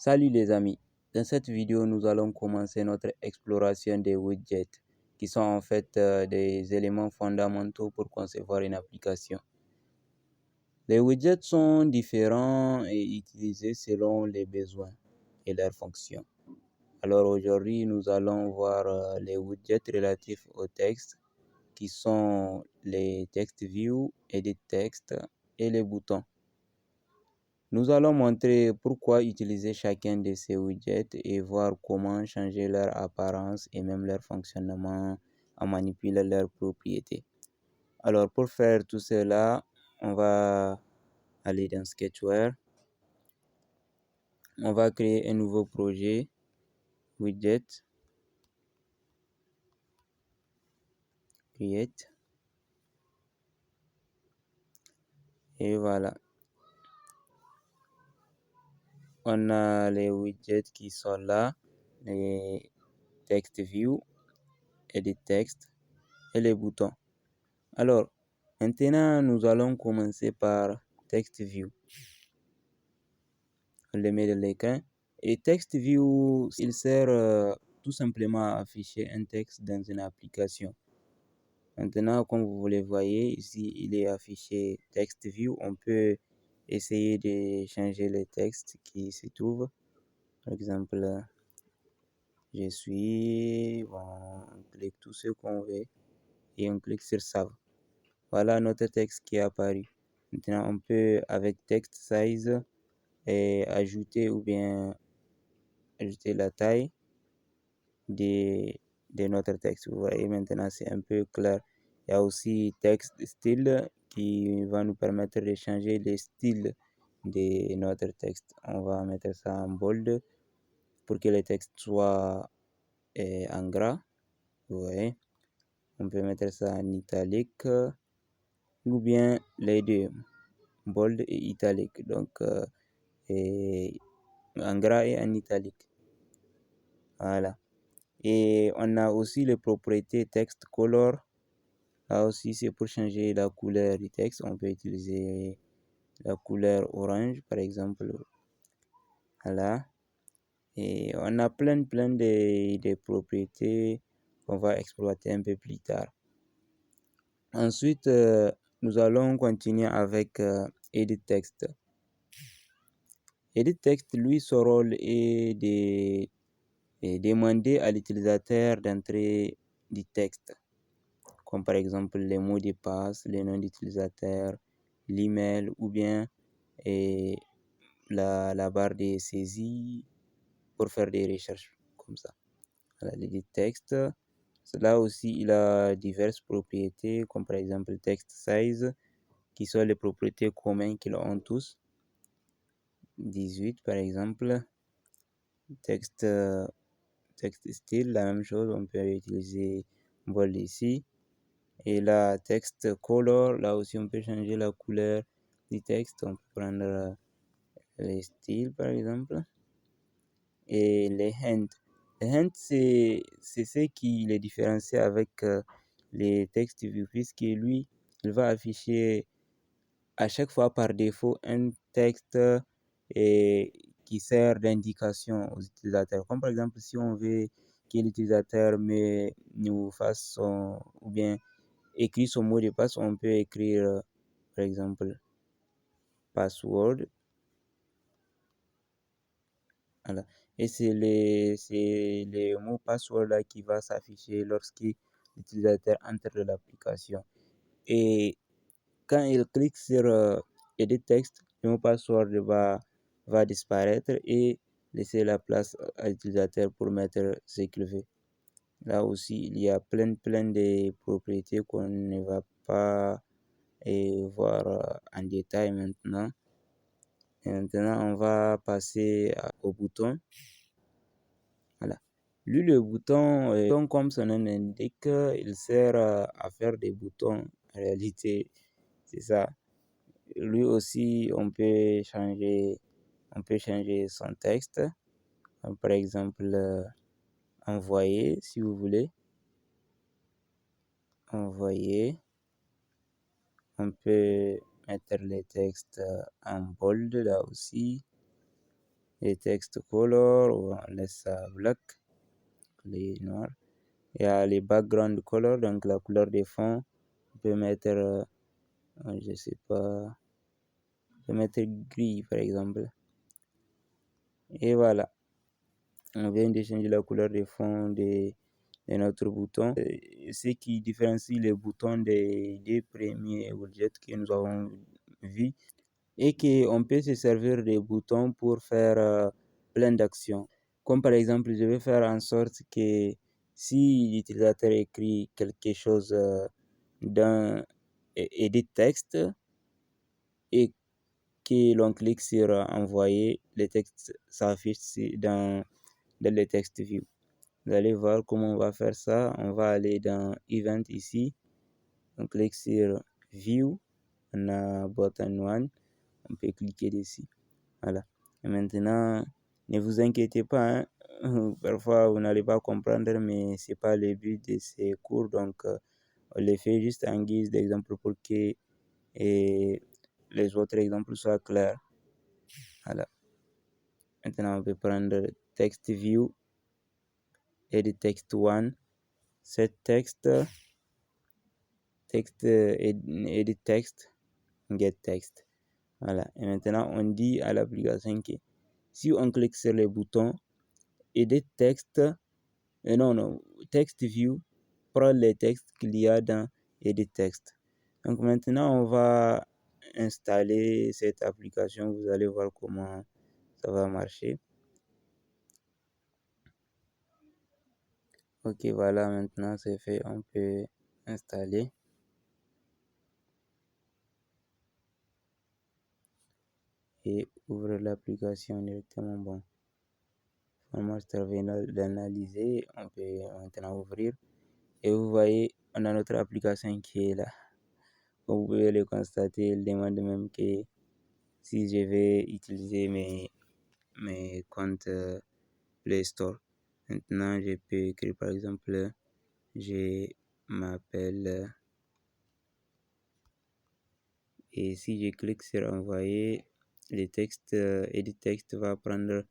Salut les amis, dans cette vidéo nous allons commencer notre exploration des widgets qui sont en fait des éléments fondamentaux pour concevoir une application. Les widgets sont différents et utilisés selon les besoins et leurs fonctions. Alors aujourd'hui nous allons voir les widgets relatifs au texte qui sont les text view, edit text et les boutons. Nous allons montrer pourquoi utiliser chacun de ces widgets et voir comment changer leur apparence et même leur fonctionnement en manipulant leurs propriétés. Alors pour faire tout cela, on va aller dans Sketchware. On va créer un nouveau projet widget. Create. Et voilà. On a les widgets qui sont là, les text view, edit text et les boutons. Alors, maintenant, nous allons commencer par text view. On le met dans l'écran. Et text view, il sert tout simplement à afficher un texte dans une application. Maintenant, comme vous le voyez, ici, il est affiché text view. On peut essayer de changer le texte qui se trouve. Par exemple, je suis, bon, on clique tout ce qu'on veut et on clique sur Save. Voilà notre texte qui est apparu. Maintenant, on peut, avec text size, ajouter ou bien ajouter la taille de notre texte. Vous voyez, maintenant, c'est un peu clair. Il y a aussi texte style qui va nous permettre de changer le style de notre texte. On va mettre ça en bold pour que le texte soit en gras. Vous voyez, on peut mettre ça en italique ou bien les deux, bold et italique. Donc, en gras et en italique. Voilà. Et on a aussi les propriétés text color. Là aussi, c'est pour changer la couleur du texte. On peut utiliser la couleur orange, par exemple. Voilà. Et on a plein de propriétés qu'on va exploiter un peu plus tard. Ensuite, nous allons continuer avec Edit Text. Edit Text, lui, son rôle est de demander à l'utilisateur d'entrer du texte, comme par exemple les mots de passe, les noms d'utilisateur, l'email ou bien la barre de saisie pour faire des recherches comme ça. Voilà, l'edit texte. Là aussi, il a diverses propriétés, comme par exemple text size, qui sont les propriétés communes qu'ils ont tous. 18 par exemple. Texte style, la même chose, on peut utiliser bold ici. Et là, texte color, là aussi on peut changer la couleur du texte. On peut prendre les styles par exemple. Et les hints. Les hints, c'est ce qui les différencie avec les textes view, puisque lui, il va afficher à chaque fois par défaut un texte qui sert d'indication aux utilisateurs. Comme par exemple, si on veut que l'utilisateur nous fasse son, ou bien écrit son mot de passe, on peut écrire par exemple password. Voilà. Et c'est les mots password là qui va s'afficher lorsque l'utilisateur entre dans l'application. Et quand il clique sur Edit Text, le mot password va disparaître et laisser la place à l'utilisateur pour mettre ce qu'il veut. Là aussi, il y a plein de propriétés qu'on ne va pas voir en détail maintenant. Et maintenant, on va passer au bouton. Voilà. Lui, le bouton, comme son nom l'indique, il sert à faire des boutons. En réalité, c'est ça. Lui aussi, on peut changer son texte. Par exemple, envoyer, si vous voulez. Envoyer. On peut mettre les textes en bold là aussi. les textes color, on laisse ça black, les noirs. Il y a les background color, donc la couleur des fonds. On peut mettre, je sais pas, on peut mettre gris par exemple. Et voilà, on vient de changer la couleur des fonds de notre bouton. Ce qui différencie les boutons des deux premiers widgets que nous avons vus et qu'on peut se servir des boutons pour faire plein d'actions. Comme par exemple, je vais faire en sorte que si l'utilisateur écrit quelque chose dans Edit texte et que l'on clique sur envoyer, le texte s'affiche dans le text view. Vous allez voir comment on va faire ça. On va aller dans Event ici. On clique sur View. On a button 1. On peut cliquer dessus. Voilà. Et maintenant, ne vous inquiétez pas. Parfois, vous n'allez pas comprendre, mais ce n'est pas le but de ces cours. Donc, on les fait juste en guise d'exemple pour que les autres exemples soient clairs. Voilà. Maintenant, on peut prendre Text View, Edit Text 1, Set Text, Edit Text, Get Text. Voilà. Et maintenant, on dit à l'application que si on clique sur les boutons, Edit Text, Text View prend les textes qu'il y a dans Edit Text. Donc maintenant, on va installer cette application. Vous allez voir comment ça va marcher. Ok, voilà, maintenant c'est fait. On peut installer. Et ouvrir l'application directement. Bon, vraiment, je termine d'analyser. On peut maintenant ouvrir. Et vous voyez, on a notre application qui est là. Comme vous pouvez le constater, il demande même que si je vais utiliser mes comptes Play Store. Maintenant, je peux écrire par exemple, je m'appelle, et si je clique sur envoyer, le texte, Edit Text va prendre